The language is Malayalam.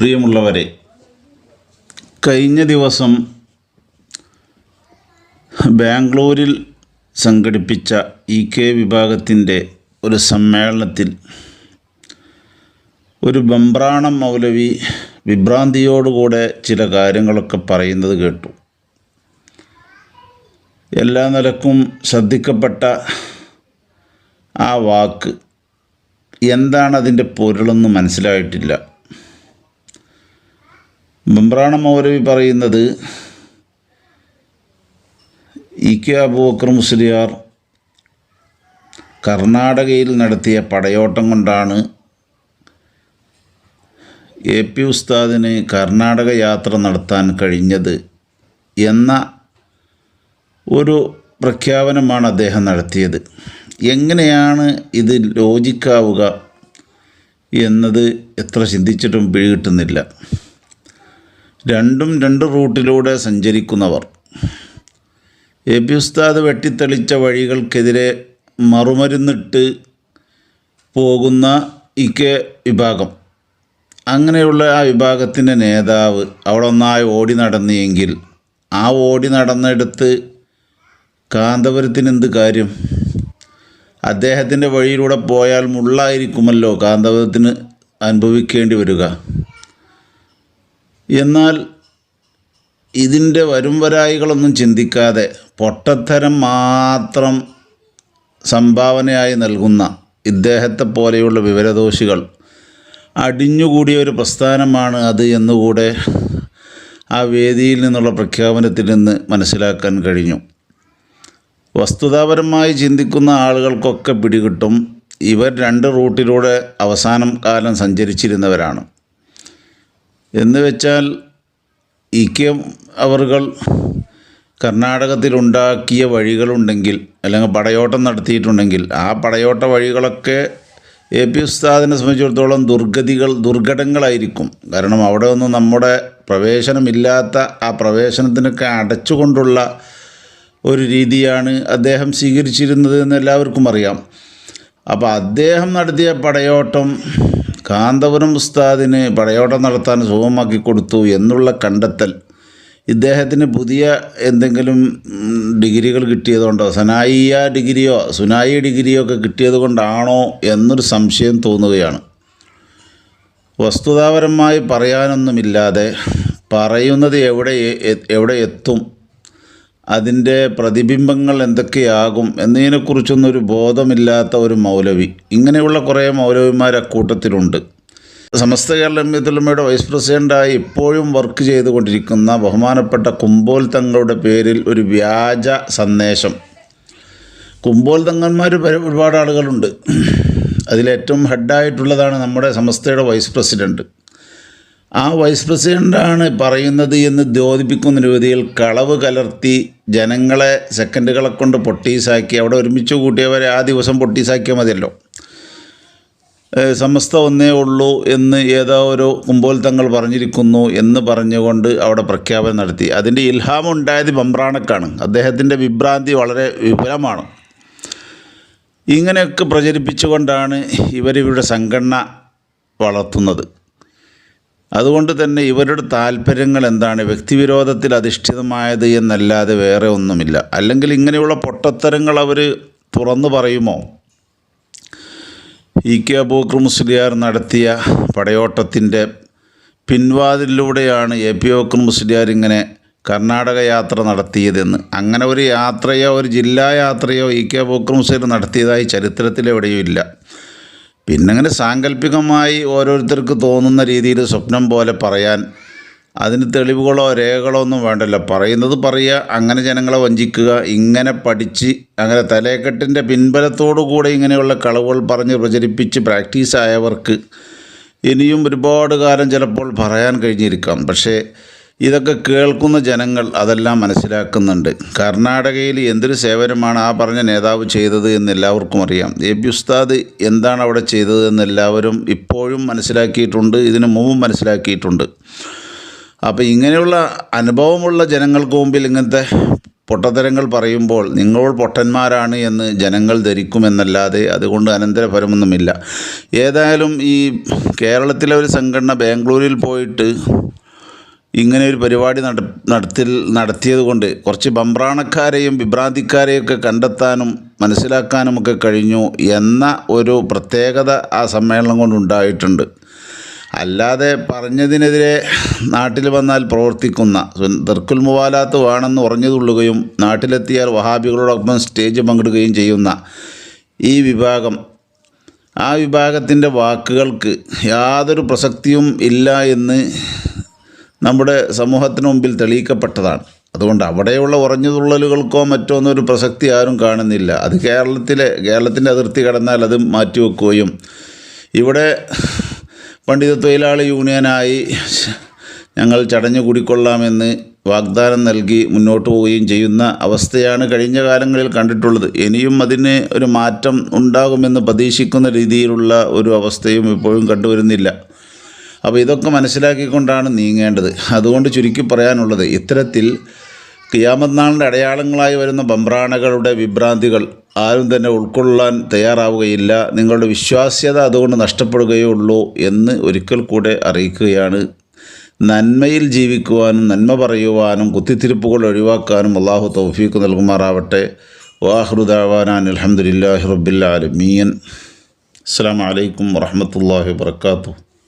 പ്രിയമുള്ളവരെ, കഴിഞ്ഞ ദിവസം ബാംഗ്ലൂരിൽ സംഘടിപ്പിച്ച ഇ.കെ. വിഭാഗത്തിൻ്റെ ഒരു സമ്മേളനത്തിൽ ഒരു ബംബ്രാണം മൗലവി വിഭ്രാന്തിയോടുകൂടെ ചില കാര്യങ്ങളൊക്കെ പറയുന്നത് കേട്ടു. എല്ലാ നിലക്കും ശ്രദ്ധിക്കപ്പെട്ട ആ വാക്ക് എന്താണ് അതിൻ്റെ പൊരുളെന്ന് മനസ്സിലായിട്ടില്ല. ബംബ്രാണം മൗലവി പറയുന്നത് ഇ.കെ. അബൂബക്കർ മുസ്ലിയാർ കർണാടകയിൽ നടത്തിയ പടയോട്ടം കൊണ്ടാണ് എ.പി. ഉസ്താദിന് കർണാടക യാത്ര നടത്താൻ കഴിഞ്ഞത് എന്ന ഒരു പ്രഖ്യാപനമാണ് അദ്ദേഹം നടത്തിയത്. എങ്ങനെയാണ് ഇത് ലോജിക്കാവുക എന്നത് എത്ര ചിന്തിച്ചിട്ടും പിടികിട്ടുന്നില്ല. രണ്ട് റൂട്ടിലൂടെ സഞ്ചരിക്കുന്നവർ എ.പി. ഉസ്താദ് വെട്ടിത്തെളിച്ച വഴികൾക്കെതിരെ മറുമരുന്നിട്ട് പോകുന്ന ഇ.കെ. വിഭാഗം, അങ്ങനെയുള്ള ആ വിഭാഗത്തിൻ്റെ നേതാവ് അവിടെ ഒന്നായി ഓടി നടന്നെങ്കിൽ ആ ഓടി നടന്നെടുത്ത് കാന്തപുരത്തിന് എന്ത് കാര്യം? അദ്ദേഹത്തിൻ്റെ വഴിയിലൂടെ പോയാൽ മുള്ളായിരിക്കുമല്ലോ കാന്തപുരത്തിന് അനുഭവിക്കേണ്ടി വരിക. എന്നാൽ ഇതിൻ്റെ വരുംവരായികളൊന്നും ചിന്തിക്കാതെ പൊട്ടത്തരം മാത്രം സംഭാവനയായി നൽകുന്ന ഇദ്ദേഹത്തെ പോലെയുള്ള വിവരദോഷികൾ അടിഞ്ഞുകൂടിയ ഒരു പ്രസ്ഥാനമാണ് അത് എന്നുകൂടെ ആ വേദിയിൽ നിന്നുള്ള പ്രഖ്യാപനത്തിൽ നിന്ന് മനസ്സിലാക്കാൻ കഴിഞ്ഞു. വസ്തുതാപരമായി ചിന്തിക്കുന്ന ആളുകൾക്കൊക്കെ പിടികിട്ടും, ഇവർ രണ്ട് റൂട്ടിലൂടെ അവസാനം കാലം സഞ്ചരിച്ചിരുന്നവരാണ്. എന്ന് വെച്ചാൽ ഇ.കെ. അവർകൾ കർണാടകത്തിലുണ്ടാക്കിയ വഴികളുണ്ടെങ്കിൽ, അല്ലെങ്കിൽ പടയോട്ടം നടത്തിയിട്ടുണ്ടെങ്കിൽ, ആ പടയോട്ട വഴികളൊക്കെ എ.പി. ഉസ്താദിനെ സംബന്ധിച്ചിടത്തോളം ദുർഘടങ്ങളായിരിക്കും. കാരണം അവിടെ ഒന്നും നമ്മുടെ പ്രവേശനമില്ലാത്ത, ആ പ്രവേശനത്തിനൊക്കെ അടച്ചുകൊണ്ടുള്ള ഒരു രീതിയാണ് അദ്ദേഹം സ്വീകരിച്ചിരുന്നത് എന്ന് എല്ലാവർക്കും അറിയാം. അപ്പോൾ അദ്ദേഹം നടത്തിയ പടയോട്ടം കാന്തപുരം ഉസ്താദിന് പടയോട്ടം നടത്താൻ സുഗമമാക്കി കൊടുത്തു എന്നുള്ള കണ്ടെത്തൽ ഇദ്ദേഹത്തിന് പുതിയ എന്തെങ്കിലും ഡിഗ്രികൾ കിട്ടിയതുകൊണ്ടോ, സുനായി ഡിഗ്രിയോ ഒക്കെ കിട്ടിയത് കൊണ്ടാണോ എന്നൊരു സംശയം തോന്നുകയാണ്. വസ്തുതാപരമായി പറയാനൊന്നുമില്ലാതെ പറയുന്നത് എവിടെ എത്തും, അതിൻ്റെ പ്രതിബിംബങ്ങൾ എന്തൊക്കെയാകും എന്നതിനെക്കുറിച്ചൊന്നൊരു ബോധമില്ലാത്ത ഒരു മൗലവി. ഇങ്ങനെയുള്ള കുറേ മൗലവിമാർ അക്കൂട്ടത്തിലുണ്ട്. സമസ്ത കേരള ജംഇയ്യത്തുൽ വൈസ് പ്രസിഡൻ്റായി ഇപ്പോഴും വർക്ക് ചെയ്തുകൊണ്ടിരിക്കുന്ന ബഹുമാനപ്പെട്ട കുമ്പോൽ തങ്ങളുടെ പേരിൽ ഒരു വ്യാജ സന്ദേശം. കുമ്പോൽ തങ്ങന്മാർ ഒരുപാട് ആളുകളുണ്ട്. അതിലേറ്റവും ഹെഡായിട്ടുള്ളതാണ് നമ്മുടെ സമസ്തയുടെ വൈസ് പ്രസിഡൻറ്റ്. ആ വൈസ് പ്രസിഡൻ്റാണ് പറയുന്നത് എന്ന് ദ്യോതിപ്പിക്കുന്ന രീതിയിൽ കളവ് കലർത്തി ജനങ്ങളെ സെക്കൻഡുകളെ കൊണ്ട് പൊട്ടീസാക്കി, അവിടെ ഒരുമിച്ച് കൂട്ടിയവരെ ആ ദിവസം പൊട്ടീസാക്കിയാൽ മതിയല്ലോ. സമസ്ത ഒന്നേ ഉള്ളൂ എന്ന് ഏതോ ഒരു കുമ്പോൽ തങ്ങൾ പറഞ്ഞിരിക്കുന്നു എന്ന് പറഞ്ഞുകൊണ്ട് അവിടെ പ്രഖ്യാപനം നടത്തി. അതിൻ്റെ ഇൽഹാം ഉണ്ടായത് ബംബ്രാണക്കാണ്. അദ്ദേഹത്തിൻ്റെ വിഭ്രാന്തി വളരെ വിപുലമാണ്. ഇങ്ങനെയൊക്കെ പ്രചരിപ്പിച്ചുകൊണ്ടാണ് ഇവരുടെ സംഘടന വളർത്തുന്നത്. അതുകൊണ്ട് തന്നെ ഇവരുടെ താല്പര്യങ്ങൾ എന്താണ്? വ്യക്തിവിരോധത്തിൽ അധിഷ്ഠിതമായത് എന്നല്ലാതെ വേറെ ഒന്നുമില്ല. അല്ലെങ്കിൽ ഇങ്ങനെയുള്ള പൊട്ടത്തരങ്ങൾ അവർ തുറന്നു പറയുമോ? ഇ.കെ. അബൂബക്കർ മുസ്ലിയാർ നടത്തിയ പടയോട്ടത്തിൻ്റെ പിൻവാതിലൂടെയാണ് എ.പി. അബൂബക്കർ മുസ്ലിയാർ ഇങ്ങനെ കർണാടക യാത്ര നടത്തിയതെന്ന്. അങ്ങനെ ഒരു യാത്രയോ ഒരു ജില്ലാ യാത്രയോ ഇ.കെ. അബൂബക്കർ മുസ്ലിയാർ നടത്തിയതായി ചരിത്രത്തിലെവിടെയും ഇല്ല. പിന്നെ അങ്ങനെ സാങ്കല്പികമായി ഓരോരുത്തർക്ക് തോന്നുന്ന രീതിയിൽ സ്വപ്നം പോലെ പറയാൻ അതിന് തെളിവുകളോ രേഖകളോ ഒന്നും വേണ്ടല്ലോ. പറയുന്നത് പറയുക, അങ്ങനെ ജനങ്ങളെ വഞ്ചിക്കുക, ഇങ്ങനെ പഠിച്ച് അങ്ങനെ തലേക്കെട്ടിൻ്റെ പിൻബലത്തോടുകൂടെ ഇങ്ങനെയുള്ള കളവുകൾ പറഞ്ഞ് പ്രചരിപ്പിച്ച് പ്രാക്ടീസായവർക്ക് ഇനിയും ഒരുപാട് കാലം ചിലപ്പോൾ പറയാൻ കഴിഞ്ഞിരിക്കാം. പക്ഷേ ഇതൊക്കെ കേൾക്കുന്ന ജനങ്ങൾ അതെല്ലാം മനസ്സിലാക്കുന്നുണ്ട്. കർണാടകയിൽ എന്തൊരു സേവനമാണ് ആ പറഞ്ഞ നേതാവ് ചെയ്തത് എന്ന് എല്ലാവർക്കും അറിയാം. എ.പി. ഉസ്താദ് എന്താണ് അവിടെ ചെയ്തത് എന്ന് എല്ലാവരും ഇപ്പോഴും മനസ്സിലാക്കിയിട്ടുണ്ട്, ഇതിനു മുമ്പും മനസ്സിലാക്കിയിട്ടുണ്ട്. അപ്പോൾ ഇങ്ങനെയുള്ള അനുഭവമുള്ള ജനങ്ങൾക്ക് മുമ്പിൽ ഇങ്ങനത്തെ പൊട്ടത്തരങ്ങൾ പറയുമ്പോൾ നിങ്ങൾ പൊട്ടന്മാരാണ് എന്ന് ജനങ്ങൾ ധരിക്കുമെന്നല്ലാതെ അതുകൊണ്ട് അനന്തരഫലമൊന്നുമില്ല. ഏതായാലും ഈ കേരളത്തിലെ ഒരു സംഘടന ബാംഗ്ലൂരിൽ പോയിട്ട് ഇങ്ങനെ ഒരു പരിപാടി നടത്തിയത് കൊണ്ട് കുറച്ച് ബംബ്രാണക്കാരെയും വിഭ്രാന്തിക്കാരെയൊക്കെ കണ്ടെത്താനും മനസ്സിലാക്കാനുമൊക്കെ കഴിഞ്ഞു എന്ന ഒരു പ്രത്യേകത ആ സമ്മേളനം കൊണ്ടുണ്ടായിട്ടുണ്ട്. അല്ലാതെ പറഞ്ഞതിനെതിരെ നാട്ടിൽ വന്നാൽ പ്രവർത്തിക്കുന്ന തർക്കുൽ മുവാലാത്ത് വേണമെന്ന് ഉറഞ്ഞുതുള്ളുകയും നാട്ടിലെത്തിയാൽ വഹാബികളോടൊപ്പം സ്റ്റേജ് പങ്കിടുകയും ചെയ്യുന്ന ഈ വിഭാഗം, ആ വിഭാഗത്തിൻ്റെ വാക്കുകൾക്ക് യാതൊരു പ്രസക്തിയും ഇല്ല എന്ന് നമ്മുടെ സമൂഹത്തിന് മുമ്പിൽ തെളിയിക്കപ്പെട്ടതാണ്. അതുകൊണ്ട് അവിടെയുള്ള ഉറഞ്ഞുതുള്ളലുകൾക്കോ മറ്റോ ഒന്നും ഒരു പ്രസക്തി ആരും കാണുന്നില്ല. അത് കേരളത്തിൻ്റെ അതിർത്തി കടന്നാൽ അത് മാറ്റിവെക്കുകയും ഇവിടെ പണ്ഡിത തൊഴിലാളി യൂണിയനായി ഞങ്ങൾ ചടഞ്ഞു കൂടിക്കൊള്ളാമെന്ന് വാഗ്ദാനം നൽകി മുന്നോട്ട് പോവുകയും ചെയ്യുന്ന അവസ്ഥയാണ് കഴിഞ്ഞ കാലങ്ങളിൽ കണ്ടിട്ടുള്ളത്. ഇനിയും അതിന് ഒരു മാറ്റം ഉണ്ടാകുമെന്ന് പ്രതീക്ഷിക്കുന്ന രീതിയിലുള്ള ഒരു അവസ്ഥയും ഇപ്പോഴും കണ്ടുവരുന്നില്ല. അപ്പോൾ ഇതൊക്കെ മനസ്സിലാക്കിക്കൊണ്ടാണ് നീങ്ങേണ്ടത്. അതുകൊണ്ട് ചുരുക്കി പറയാനുള്ളത്, ഇത്തരത്തിൽ ഖിയാമത്ത് നാളിൻ്റെ അടയാളങ്ങളായി വരുന്ന ബംബ്രാണകളുടെ വിഭ്രാന്തികൾ ആരും തന്നെ ഉൾക്കൊള്ളാൻ തയ്യാറാവുകയില്ല. നിങ്ങളുടെ വിശ്വാസ്യത അതുകൊണ്ട് നഷ്ടപ്പെടുകയുള്ളൂ എന്ന് ഒരിക്കൽ കൂടെ അറിയിക്കുകയാണ്. നന്മയിൽ ജീവിക്കുവാനും നന്മ പറയുവാനും കുത്തിത്തിരിപ്പുകൾ ഒഴിവാക്കാനും അള്ളാഹു തൗഫീഖ് നൽകുമാറാവട്ടെ. വാഖിറു ദഅ്വാനാ അൽഹംദുലില്ലാഹി റബ്ബിൽ ആലമീൻ. അസ്സലാമു അലൈക്കും വറഹ്മത്തുള്ളാഹി വബറകാതുഹു.